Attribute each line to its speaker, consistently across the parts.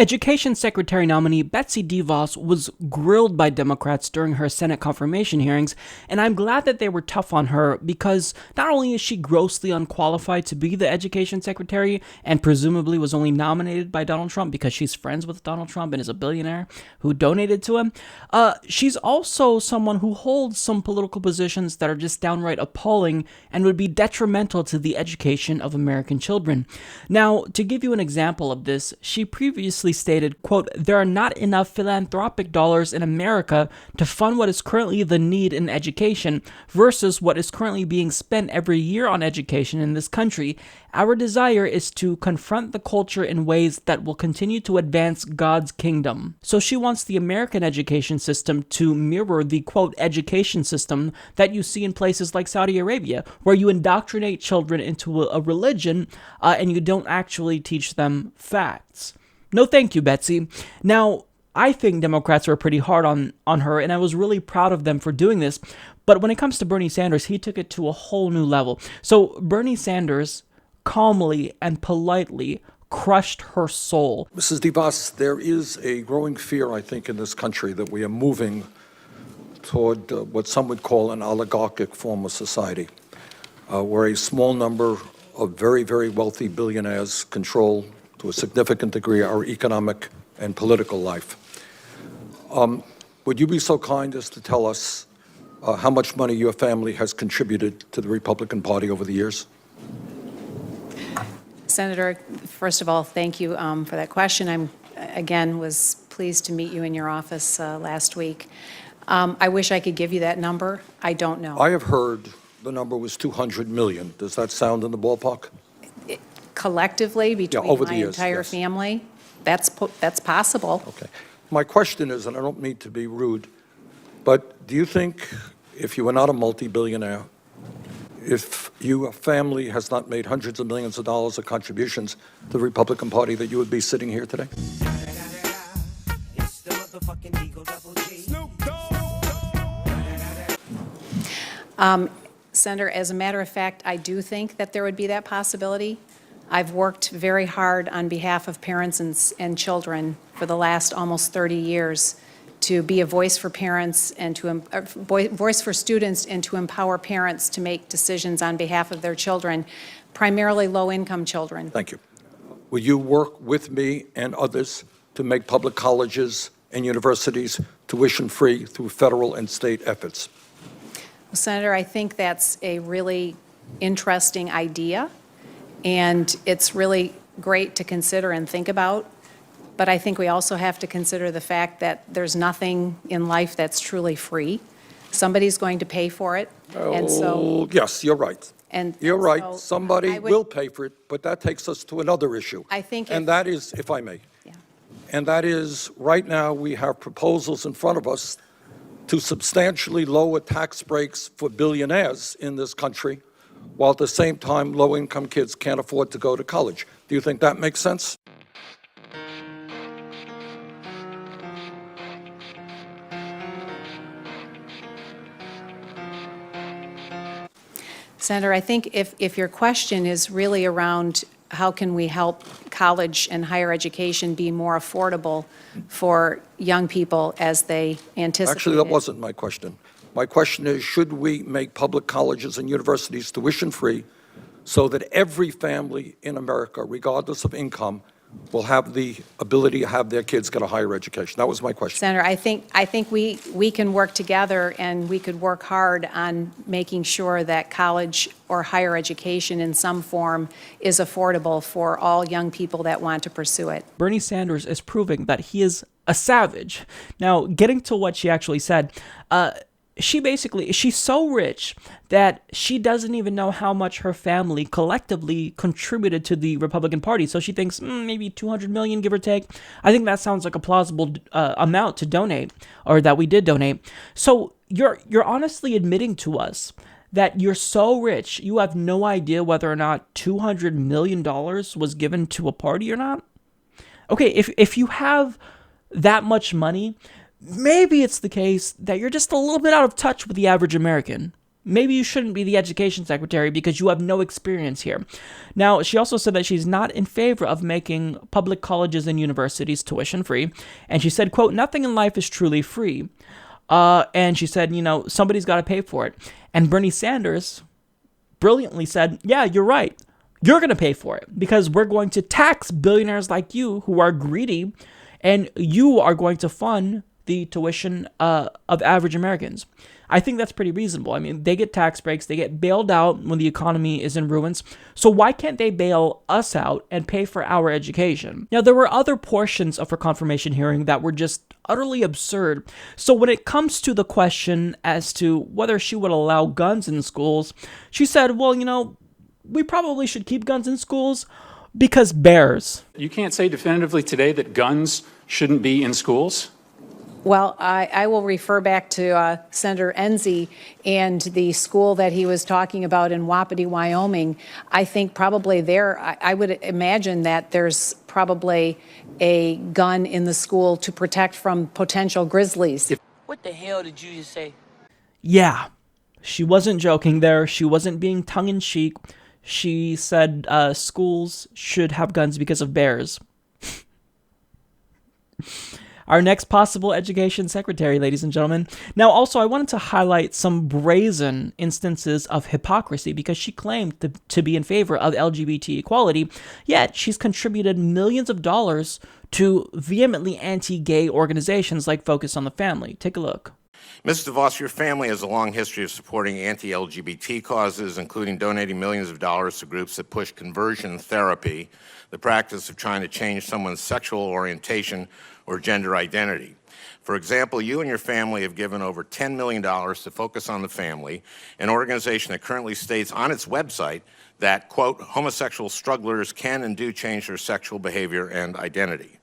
Speaker 1: Education Secretary nominee Betsy DeVos was grilled by Democrats during her Senate confirmation hearings, and I'm glad that they were tough on her because not only is she grossly unqualified to be the Education Secretary and presumably was only nominated by Donald Trump because she's friends with Donald Trump and is a billionaire who donated to him, she's also someone who holds some political positions that are just downright appalling and would be detrimental to the education of American children. Now, to give you an example of this, she previously stated, quote, "There are not enough philanthropic dollars in America to fund what is currently the need in education versus what is currently being spent every year on education in this country. Our desire is to confront the culture in ways that will continue to advance God's kingdom." So she wants the American education system to mirror the, quote, education system that you see in places like Saudi Arabia, where you indoctrinate children into a religion and you don't actually teach them facts. No thank you, Betsy. Now, I think Democrats were pretty hard on her, and I was really proud of them for doing this. But when it comes to Bernie Sanders, he took it to a whole new level. So Bernie Sanders calmly and politely crushed her soul.
Speaker 2: Mrs. DeVos, there is a growing fear, I think, in this country that we are moving toward what some would call an oligarchic form of society, where a small number of very, very wealthy billionaires control to a significant degree our economic and political life. Would you be so kind as to tell us how much money your family has contributed to the Republican Party over the years?
Speaker 3: Senator, first of all, thank you for that question. Again, was pleased to meet you in your office last week. I wish I could give you that number. I don't know.
Speaker 2: I have heard the number was 200 million. Does that sound in the ballpark?
Speaker 3: Collectively, between
Speaker 2: over
Speaker 3: my
Speaker 2: the years,
Speaker 3: entire
Speaker 2: yes.
Speaker 3: family, that's possible.
Speaker 2: Okay. My question is, and I don't mean to be rude, but do you think if you were not a multi-billionaire, if your family has not made hundreds of millions of dollars of contributions to the Republican Party, that you would be sitting here today?
Speaker 3: Senator, as a matter of fact, I do think that there would be that possibility. I've worked very hard on behalf of parents and children for the last almost 30 years to be a voice for parents and voice for students and to empower parents to make decisions on behalf of their children, primarily low-income children.
Speaker 2: Thank you. Will you work with me and others to make public colleges and universities tuition-free through federal and state efforts?
Speaker 3: Well, Senator, I think that's a really interesting idea, and it's really great to consider and think about. But I think we also have to consider the fact that there's nothing in life that's truly free. Somebody's going to pay for it. And so,
Speaker 2: yes, you're right. You're right.
Speaker 3: So
Speaker 2: Somebody will pay for it, but that takes us to another issue.
Speaker 3: I think
Speaker 2: and that is, if I may,
Speaker 3: Yeah.
Speaker 2: and that is right now we have proposals in front of us to substantially lower tax breaks for billionaires in this country, while at the same time low-income kids can't afford to go to college. Do you think that makes sense?
Speaker 3: Senator, I think if your question is really around how can we help college and higher education be more affordable for young people as they anticipate.
Speaker 2: Actually, that wasn't my question. My question is, should we make public colleges and universities tuition-free so that every family in America, regardless of income, will have the ability to have their kids get a higher education? That was my question.
Speaker 3: Senator, I think we can work together, and we could work hard on making sure that college or higher education in some form is affordable for all young people that want to pursue it.
Speaker 1: Bernie Sanders is proving that he is a savage. Now, getting to what she actually said, she's so rich that she doesn't even know how much her family collectively contributed to the Republican Party. So she thinks maybe 200 million, give or take. I think that sounds like a plausible amount to donate, or that we did donate. So you're honestly admitting to us that you're so rich, you have no idea whether or not $200 million was given to a party or not? Okay, if you have that much money, maybe it's the case that you're just a little bit out of touch with the average American. maybe you shouldn't be the education secretary because you have no experience here. Now, she also said that she's not in favor of making public colleges and universities tuition free. And she said, quote, nothing in life is truly free. And she said, somebody's got to pay for it. And Bernie Sanders brilliantly said, yeah, you're right. You're going to pay for it because we're going to tax billionaires like you who are greedy, and you are going to fund the tuition of average Americans. I think that's pretty reasonable. I mean, they get tax breaks, they get bailed out when the economy is in ruins. So why can't they bail us out and pay for our education? Now, there were other portions of her confirmation hearing that were just utterly absurd. So when it comes to the question as to whether she would allow guns in schools, she said, well, we probably should keep guns in schools because bears.
Speaker 4: You can't say definitively today that guns shouldn't be in schools?
Speaker 3: Well, I will refer back to Senator Enzi and the school that he was talking about in Wapiti, Wyoming. I think probably there, I would imagine that there's probably a gun in the school to protect from potential grizzlies.
Speaker 5: What the hell did you just say?
Speaker 1: Yeah, she wasn't joking there. She wasn't being tongue-in-cheek. She said schools should have guns because of bears. Our next possible education secretary, ladies and gentlemen. Now, also, I wanted to highlight some brazen instances of hypocrisy because she claimed to be in favor of LGBT equality, yet she's contributed millions of dollars to vehemently anti-gay organizations like Focus on the Family. Take a look.
Speaker 6: Ms. DeVos, your family has a long history of supporting anti-LGBT causes, including donating millions of dollars to groups that push conversion therapy, the practice of trying to change someone's sexual orientation or gender identity. For example, you and your family have given over $10 million to Focus on the Family, an organization that currently states on its website that, quote, homosexual strugglers can and do change their sexual behavior and identity.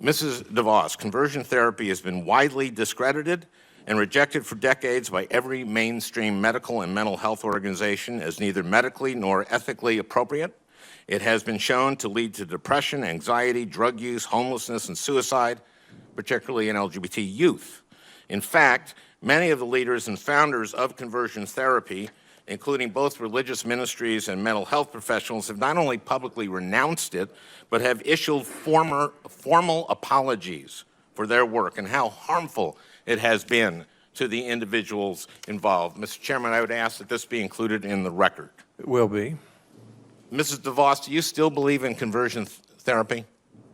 Speaker 6: Mrs. DeVos, conversion therapy has been widely discredited and rejected for decades by every mainstream medical and mental health organization as neither medically nor ethically appropriate. It has been shown to lead to depression, anxiety, drug use, homelessness, and suicide, particularly in LGBT youth. In fact, many of the leaders and founders of conversion therapy, including both religious ministries and mental health professionals, have not only publicly renounced it, but have issued formal apologies for their work and how harmful it has been to the individuals involved. Mr. Chairman, I would ask that this be included in the record.
Speaker 2: It will be.
Speaker 6: Mrs. DeVos, do you still believe in conversion therapy?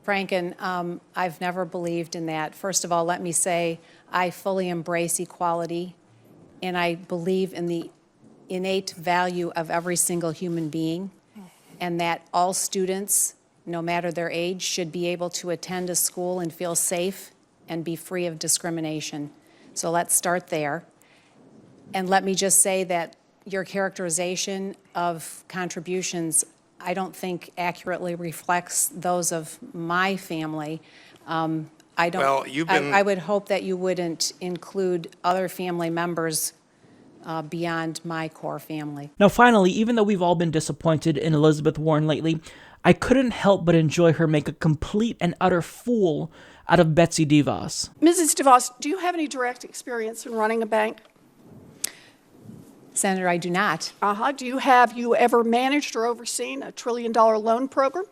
Speaker 3: Franken, I've never believed in that. First of all, let me say I fully embrace equality, and I believe in the innate value of every single human being, and that all students, no matter their age, should be able to attend a school and feel safe and be free of discrimination. So let's start there. And let me just say that your characterization of contributions, I don't think accurately reflects those of my family. I would hope that you wouldn't include other family members beyond my core family.
Speaker 1: Now, finally, even though we've all been disappointed in Elizabeth Warren lately, I couldn't help but enjoy her make a complete and utter fool out of Betsy DeVos.
Speaker 7: Mrs. DeVos, do you have any direct experience in running a bank?
Speaker 3: Senator, I do not.
Speaker 7: Have you ever managed or overseen a $1 trillion loan program?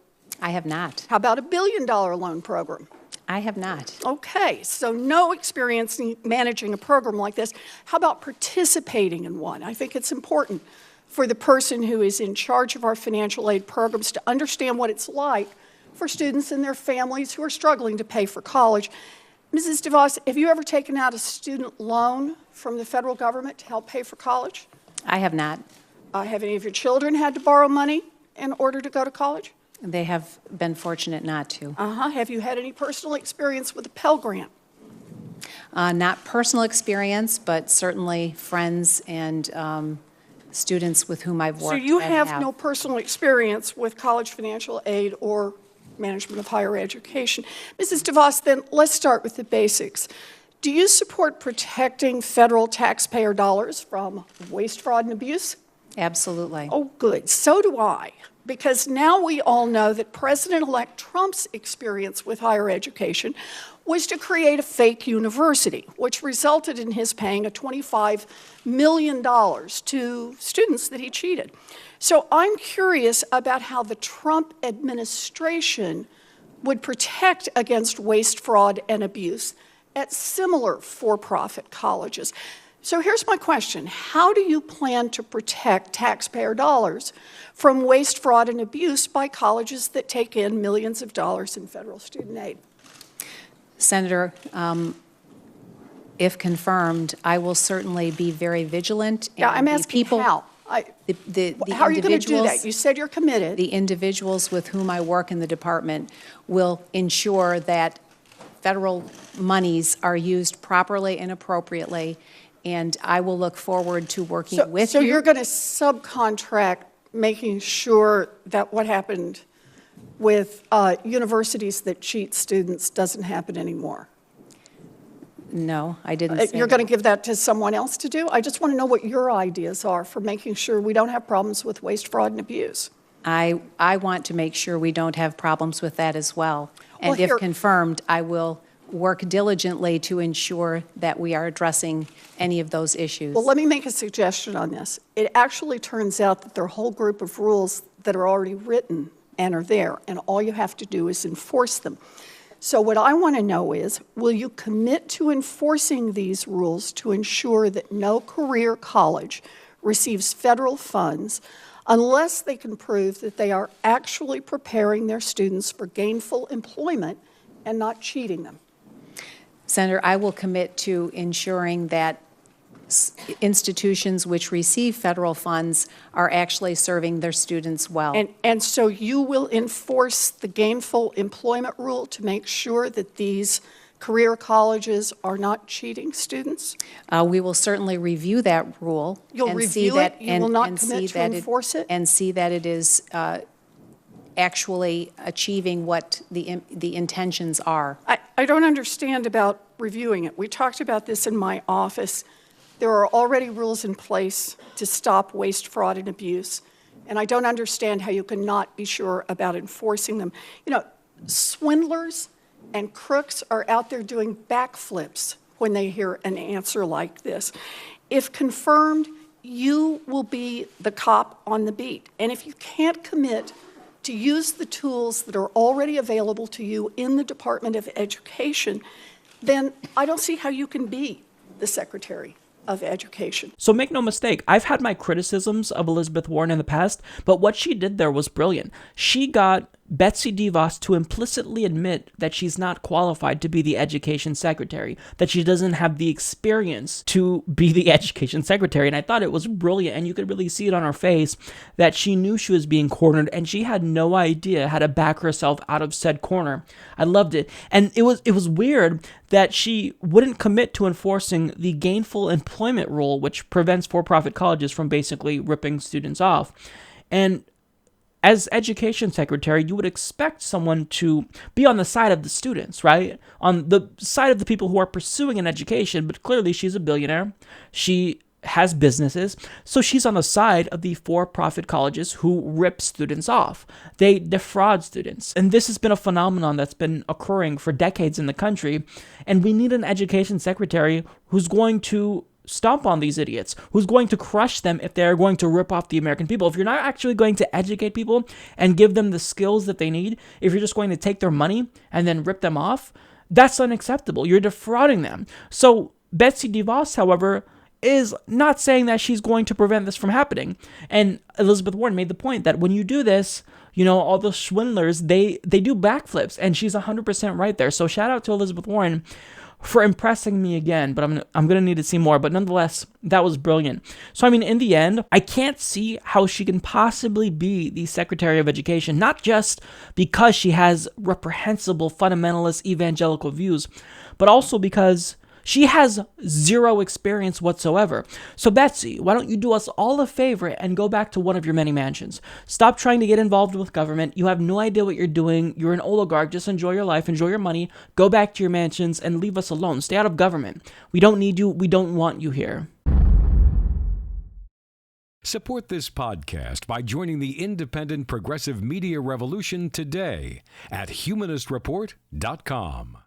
Speaker 3: I have not.
Speaker 7: How about a $1 billion loan program?
Speaker 3: I have not.
Speaker 7: Okay, so no experience in managing a program like this. How about participating in one? I think it's important for the person who is in charge of our financial aid programs to understand what it's like for students and their families who are struggling to pay for college. Mrs. DeVos, have you ever taken out a student loan from the federal government to help pay for college?
Speaker 3: I have not.
Speaker 7: Have any of your children had to borrow money in order to go to college?
Speaker 3: They have been fortunate not to.
Speaker 7: Have you had any personal experience with a Pell Grant?
Speaker 3: Not personal experience, but certainly friends and students with whom I've worked.
Speaker 7: So you have no personal experience with college financial aid or management of higher education. Mrs. DeVos, then let's start with the basics. Do you support protecting federal taxpayer dollars from waste, fraud, and abuse?
Speaker 3: Absolutely.
Speaker 7: Oh, good. So do I. because now we all know that President-elect Trump's experience with higher education was to create a fake university, which resulted in his paying a $25 million to students that he cheated. So I'm curious about how the Trump administration would protect against waste, fraud, and abuse at similar for-profit colleges. So here's my question. How do you plan to protect taxpayer dollars from waste, fraud, and abuse by colleges that take in millions of dollars in federal student aid?
Speaker 3: Senator, if confirmed, I will certainly be very vigilant.
Speaker 7: Yeah, I'm
Speaker 3: the
Speaker 7: asking
Speaker 3: people,
Speaker 7: how. How are you going to do that? You said you're committed.
Speaker 3: The individuals with whom I work in the department will ensure that federal monies are used properly and appropriately, and I will look forward to working with you.
Speaker 7: So you're going to subcontract making sure that what happened with universities that cheat students doesn't happen anymore?
Speaker 3: No, I didn't say
Speaker 7: You're going to
Speaker 3: that.
Speaker 7: give that to someone else to do? I just want to know what your ideas are for making sure we don't have problems with waste, fraud, and abuse.
Speaker 3: I want to make sure we don't have problems with that as well. And
Speaker 7: Well,
Speaker 3: if
Speaker 7: here-
Speaker 3: confirmed, I will work diligently to ensure that we are addressing any of those issues.
Speaker 7: Well, let me make a suggestion on this. It actually turns out that there are a whole group of rules that are already written and are there, and all you have to do is enforce them. So what I want to know is, will you commit to enforcing these rules to ensure that no career college receives federal funds unless they can prove that they are actually preparing their students for gainful employment and not cheating them?
Speaker 3: Senator, I will commit to ensuring that institutions which receive federal funds are actually serving their students well.
Speaker 7: And so you will enforce the gainful employment rule to make sure that these career colleges are not cheating students?
Speaker 3: We will certainly review that rule.
Speaker 7: You'll
Speaker 3: and see
Speaker 7: review
Speaker 3: that,
Speaker 7: it? You will not
Speaker 3: see
Speaker 7: commit to
Speaker 3: that
Speaker 7: enforce it?
Speaker 3: And see that it is actually achieving what the intentions are.
Speaker 7: I don't understand about reviewing it. We talked about this in my office. There are already rules in place to stop waste, fraud, and abuse, and I don't understand how you can not be sure about enforcing them. You know, swindlers and crooks are out there doing backflips when they hear an answer like this. If confirmed, you will be the cop on the beat, and if you can't commit to use the tools that are already available to you in the Department of Education, then I don't see how you can be the Secretary of Education.
Speaker 1: So make no mistake, I've had my criticisms of Elizabeth Warren in the past, but what she did there was brilliant. She got Betsy DeVos to implicitly admit that she's not qualified to be the education secretary, that she doesn't have the experience to be the education secretary. And I thought it was brilliant, and you could really see it on her face that she knew she was being cornered and she had no idea how to back herself out of said corner. I loved it. And it was weird that she wouldn't commit to enforcing the gainful employment rule, which prevents for-profit colleges from basically ripping students off. And as education secretary, you would expect someone to be on the side of the students, right? On the side of the people who are pursuing an education, but clearly she's a billionaire. She has businesses, so she's on the side of the for-profit colleges who rip students off. They defraud students. And this has been a phenomenon that's been occurring for decades in the country, and we need an education secretary who's going to stomp on these idiots, who's going to crush them if they're going to rip off the American people. If you're not actually going to educate people and give them the skills that they need, if you're just going to take their money and then rip them off, that's unacceptable. You're defrauding them. So Betsy DeVos, however, is not saying that she's going to prevent this from happening. And Elizabeth Warren made the point that when you do this, you know, all the swindlers, they do backflips, and she's 100% right there. So shout out to Elizabeth Warren for impressing me again, but I'm going to need to see more. But nonetheless, that was brilliant. So, I mean, in the end, I can't see how she can possibly be the Secretary of Education, not just because she has reprehensible fundamentalist evangelical views, but also because she has zero experience whatsoever. So Betsy, why don't you do us all a favor and go back to one of your many mansions? Stop trying to get involved with government. You have no idea what you're doing. You're an oligarch. Just enjoy your life, enjoy your money, go back to your mansions and leave us alone. Stay out of government. We don't need you. We don't want you here.
Speaker 8: Support this podcast by joining the independent progressive media revolution today at humanistreport.com.